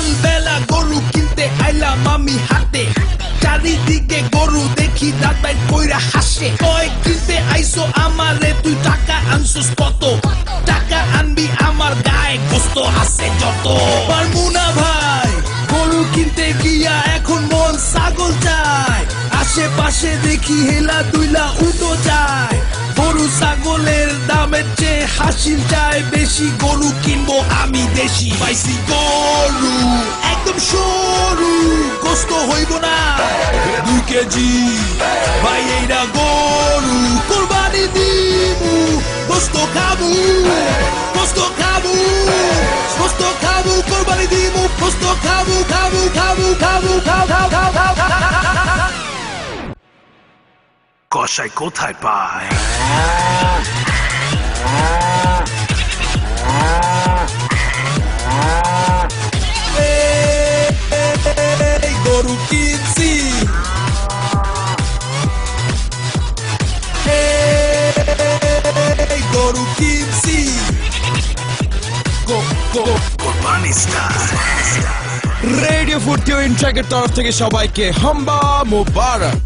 সকালবেলা গরু কিনতে আইলাম আমি হাতে, চারিদিকে গরু দেখি দাদাই কইরা হাসে। কয় কিনতে আইসো আমারে, তুই টাকা আনছস কত? টাকা আনবি আমার গায়ে গোস্ত আছে যত। পারমু না ভাই গরু কিনতে গিয়া, এখন মন ছাগল চায়। আশেপাশে দেখি হেলা দুইলা উটো যায়। গরু ছাগলের দামের চেয়ে হাসিল চায় বেশি। গরু কিনবো আমি দেশি, পাইছি গরু একদম সরু, গোস্ত হইব না 2 কেজি। ভাই এইটা গরু কোরবানি দিমু, গোস্ত খাবো, গোস্ত খাবো, গোস্ত খাবো, কোরবানি দিমু, গোস্ত খাবো, খাবো, খাবো, খাবো, খাবো, খাবো, খাবো। কসাই কোথায় পায়? গরু কিনছি, গরু কিনছি, কোরবানি স্টাইল। রেডিও ফুর্তি ও ইনট্রাকের তরফ থেকে সবাইকে হাম্বা মোবারক।